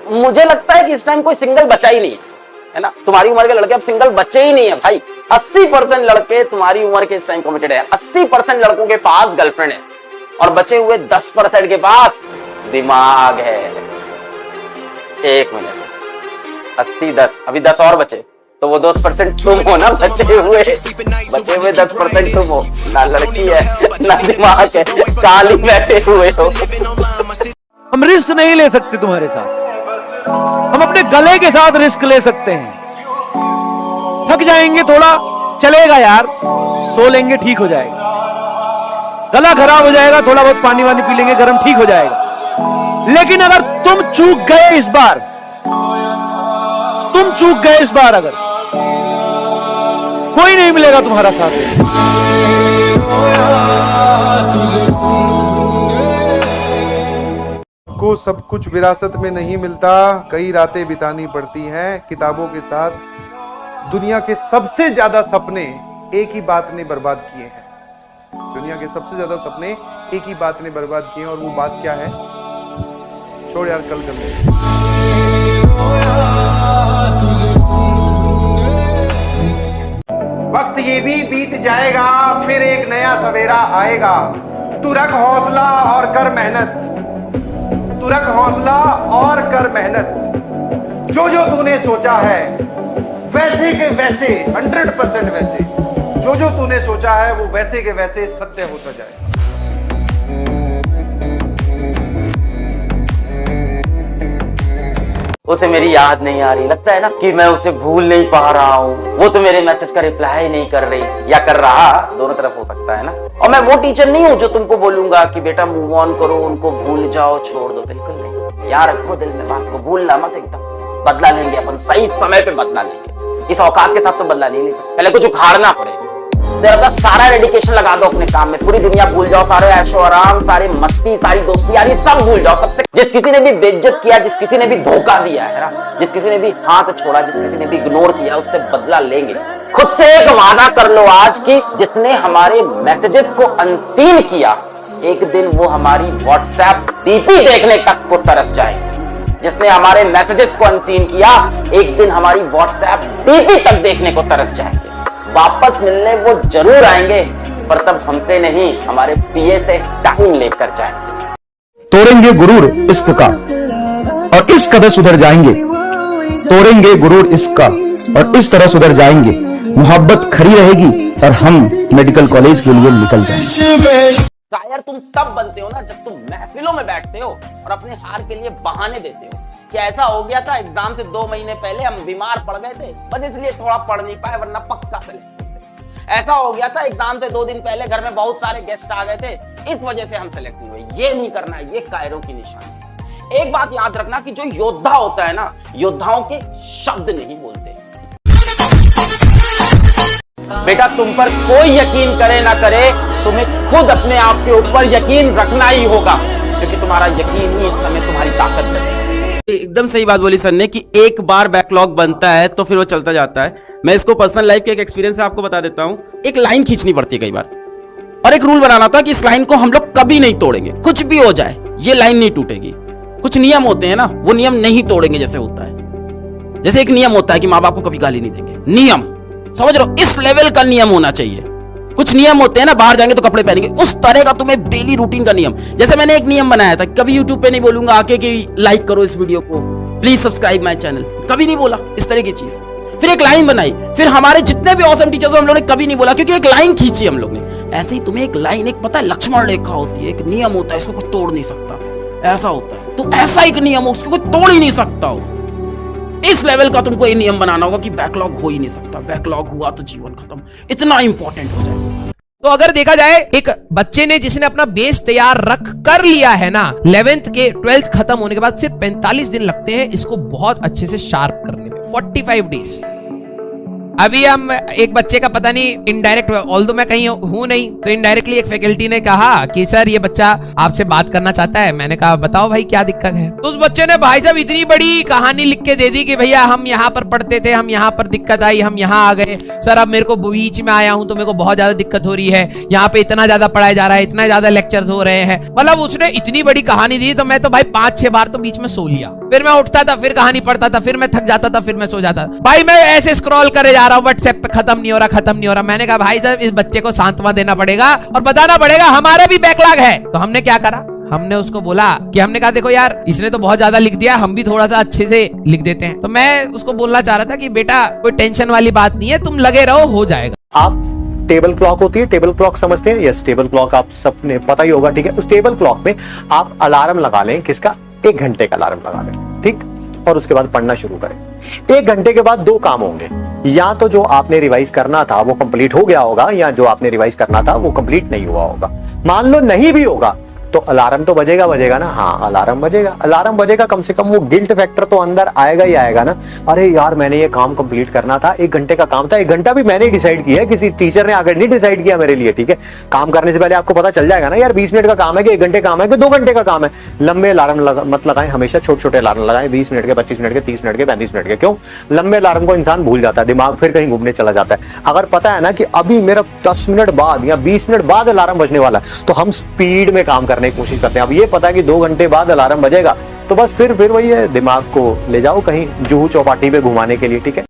मुझे लगता है कि इस टाइम कोई सिंगल बचा ही नहीं है ना। तुम्हारी उम्र के लड़के अब सिंगल बच्चे ही नहीं है भाई। 80% लड़के तुम्हारी उम्र के इस टाइम कमिटेड है। 80% लड़कों के पास गर्लफ्रेंड है और बचे हुए 10% के पास दिमाग है। एक मिनट, 80-10, अभी 10 और बचे, तो वो 10% तुम हो ना। बचे हुए 10% तुम हो ना। लड़की है ना दिमाग है, काली बैठे हुए हो। हम रिस्क नहीं ले सकते तुम्हारे साथ, हम अपने गले के साथ रिस्क ले सकते हैं। थक जाएंगे थोड़ा, चलेगा यार, सो लेंगे, ठीक हो जाएगा। गला खराब हो जाएगा, थोड़ा बहुत पानी वानी पी लेंगे, गर्म, ठीक हो जाएगा। लेकिन अगर तुम चूक गए इस बार, अगर कोई नहीं मिलेगा तुम्हारा साथ। को सब कुछ विरासत में नहीं मिलता, कई रातें बितानी पड़ती हैं किताबों के साथ। दुनिया के सबसे ज्यादा सपने एक ही बात ने बर्बाद किए हैं। दुनिया के सबसे ज्यादा सपने एक ही बात ने बर्बाद किए हैं, और वो बात क्या है? छोड़ यार, कल कर लेंगे। वक्त ये भी बीत जाएगा, फिर एक नया सवेरा आएगा। तू रख हौसला और कर मेहनत, तू रख हौसला और कर मेहनत। जो जो तूने सोचा है वैसे के वैसे, 100% वैसे, जो जो तूने सोचा है वो वैसे के वैसे सत्य होता जाए। उसे मेरी याद नहीं आ रही, लगता है ना कि मैं उसे भूल नहीं पा रहा हूँ। वो तो मेरे मैसेज का रिप्लाई नहीं कर रही, या कर रहा, दोनों तरफ हो सकता है ना। और मैं वो टीचर नहीं हूँ जो तुमको बोलूंगा कि बेटा मूव ऑन करो, उनको भूल जाओ, छोड़ दो। बिल्कुल नहीं, यार रखो दिल में बात को, भूलना मत एकदम। बदला लेंगे अपन, सही समय पे बदला लेंगे। इस औकात के साथ तो बदला नहीं ले सकते, पहले कुछ उखाड़ना पड़ेगा। तेरा सारा डेडिकेशन लगा दो अपने काम में, पूरी दुनिया भूल जाओ, सारे ऐशो आराम, सारी मस्ती, सारी दोस्ती यारी सब भूल जाओ। सबसे जिस किसी ने भी बेइज्जत किया, जिस किसी ने भी धोखा दिया है ना, जिस किसी ने भी हाथ छोड़ा, जिस किसी ने भी इग्नोर किया, उससे बदला लेंगे। खुद से एक वादा कर लो आज की, जिसने हमारे मैसेजेस को अनसीन किया, एक दिन वो हमारी व्हाट्सएप डीपी देखने तक को तरस जाएंगे। जिसने हमारे मैसेजेस को अनसीन किया, एक दिन हमारी व्हाट्सएप डीपी तक देखने को तरस जाएंगे। वापस मिलने वो जरूर आएंगे, पर तब हमसे नहीं, हमारे पीए से टाइम लेकर जाएंगे। तोड़ेंगे गुरूर इश्क का और इस कदर सुधर जाएंगे। तोड़ेंगे गुरूर इश्क का और इस तरह सुधर जाएंगे। मोहब्बत खड़ी रहेगी और हम मेडिकल कॉलेज के लिए निकल जाएंगे। शायर तुम तब बनते हो ना जब तुम महफिलों में बैठते हो और अपने हार के लिए बहाने देते हो कि ऐसा हो गया था, एग्जाम से 2 महीने पहले हम बीमार पड़ गए थे, बस इसलिए थोड़ा पढ़ नहीं पाए, वरना पक्का सेलेक्ट होते। ऐसा हो गया था, एग्जाम से 2 दिन पहले घर में बहुत सारे गेस्ट आ गए थे, इस वजह से हम सेलेक्ट नहीं हुए। ये नहीं करना है, ये कायरों की निशानी। एक बात याद रखना कि जो योद्धा होता है ना, योद्धाओं के शब्द नहीं बोलते। बेटा तुम पर कोई यकीन करे ना करे, तुम्हें खुद अपने आप के ऊपर यकीन रखना ही होगा, क्योंकि तुम्हारा यकीन ही इस समय तुम्हारी ताकत है। एकदम सही बात बोली सर ने कि एक बार बैकलॉग बनता है तो फिर वो चलता जाता है। मैं इसको पर्सनल लाइफ के एक एक्सपीरियंस से आपको बता देता हूँ। एक लाइन खींचनी पड़ती है कई बार, और एक रूल बनाना था कि इस लाइन को हम लोग कभी नहीं तोड़ेंगे, कुछ भी हो जाए ये लाइन नहीं टूटेगी। कुछ नियम होते हैं ना, वो नियम नहीं तोड़ेंगे। जैसे होता है, जैसे एक नियम होता है कि माँ बाप को कभी गाली नहीं देंगे, नियम समझ रहे हो, इस लेवल का नियम होना चाहिए। कुछ नियम होते हैं ना, बाहर जाएंगे तो कपड़े पहनेंगे, उस तरह का तुम्हें डेली रूटीन का नियम। जैसे मैंने एक नियम बनाया था, कभी यूट्यूब पे नहीं बोलूंगा आके कि लाइक करो इस वीडियो को, प्लीज सब्सक्राइब माय चैनल, कभी नहीं बोला इस तरह की चीज। फिर एक लाइन बनाई, फिर हमारे जितने भी ऑसम टीचर्स हो हम लोगों ने कभी नहीं बोला, क्योंकि एक लाइन खींची हम लोग ने। ऐसे ही तुम्हें एक लाइन, एक पता है लक्ष्मण रेखा होती है, एक नियम होता है, इसको कोई तोड़ नहीं सकता, ऐसा होता है। तो ऐसा एक नियम हो, उसको कोई तोड़ ही नहीं सकता हो। इस लेवल का तुमको ये नियम बनाना होगा कि बैकलॉग हो ही नहीं सकता, बैकलॉग हुआ तो जीवन खत्म, इतना इंपॉर्टेंट हो जाएगा। तो अगर देखा जाए, एक बच्चे ने जिसने अपना बेस तैयार रख कर लिया है ना, 11th के 12th खत्म होने के बाद सिर्फ 45 दिन लगते हैं इसको बहुत अच्छे से शार्प करने में, 45 डेज। अभी हम एक बच्चे का पता नहीं इनडायरेक्ट, ऑल्दो मैं कहीं हूं नहीं, तो इनडायरेक्टली एक फैकल्टी ने कहा कि सर ये बच्चा आपसे बात करना चाहता है। मैंने कहा बताओ भाई क्या दिक्कत है। तो उस बच्चे ने भाई साहब इतनी बड़ी कहानी लिख के दे दी कि भैया हम यहाँ पर पढ़ते थे, हम यहाँ पर दिक्कत आई, हम यहाँ आ गए, सर अब मेरे को बीच में आया हूँ तो मेरे को बहुत ज्यादा दिक्कत हो रही है, यहाँ पे इतना ज्यादा पढ़ाया जा रहा है, इतना ज्यादा लेक्चर्स हो रहे हैं। मतलब उसने इतनी बड़ी कहानी दी, तो मैं तो भाई 5-6 बार तो बीच में सो लिया। फिर मैं उठता था, फिर कहानी पढ़ता था, फिर मैं थक जाता था, फिर मैं सो जाता था। भाई मैं ऐसे स्क्रॉल करे जा रहा हूँ व्हाट्सएप पे, खत्म नहीं हो रहा, खत्म नहीं हो रहा। मैंने कहा भाई साहब इस बच्चे को सांत्वना देना पड़ेगा और बताना पड़ेगा हमारा भी बैकलॉग है। तो हमने क्या करा, हमने उसको बोला कि हमने कहा देखो यार इसने तो बहुत ज्यादा लिख दिया, हम भी थोड़ा सा अच्छे से लिख देते हैं। तो मैं उसको बोलना चाह रहा था कि बेटा कोई टेंशन वाली बात नहीं है, तुम लगे रहो, हो जाएगा। आप टेबल क्लॉक होती है, टेबल क्लॉक समझते हैं? यस, टेबल क्लॉक आप सबने पता ही होगा, ठीक है। उस टेबल क्लॉक में आप अलार्म लगा लें, किसका? 1 घंटे का अलार्म लगा लें, ठीक। और उसके बाद पढ़ना शुरू करें। 1 घंटे के बाद 2 काम होंगे, या तो जो आपने रिवाइज करना था वो कंप्लीट हो गया होगा, या जो आपने रिवाइज करना था वो कंप्लीट नहीं हुआ होगा। मान लो नहीं भी होगा तो अलार्म तो बजेगा ना। हाँ, अलार्म बजेगा, कम से कम वो गिल्ट फैक्टर तो अंदर आएगा ही आएगा ना। अरे यार मैंने ये काम कंप्लीट करना था, 1 घंटे का काम था, 1 घंटा भी मैंने डिसाइड किया है, किसी टीचर ने आकर नहीं डिसाइड किया मेरे लिए, ठीक है। काम करने से पहले आपको पता चल जाएगा ना यार 20 मिनट का काम है कि 1 घंटे काम है कि 2 घंटे का काम है। लंबे अलार्म मत लगाएं, हमेशा छोटे अलार्म लगाएं, 20 मिनट के, 25 मिनट के, 30 मिनट के, 35 मिनट के। क्यों? लंबे अलार्म को इंसान भूल जाता है, दिमाग फिर कहीं घूमने चला जाता है। अगर पता है ना कि अभी मेरा 10 मिनट बाद या 20 मिनट बाद अलार्म बजने वाला है, तो हम स्पीड में काम करने की कोशिश करते हैं। अब ये पता है कि 2 घंटे बाद अलार्म बजेगा, तो बस फिर वही है, दिमाग को ले जाओ कहीं जुहू चौपाटी पे घुमाने के लिए, ठीक है।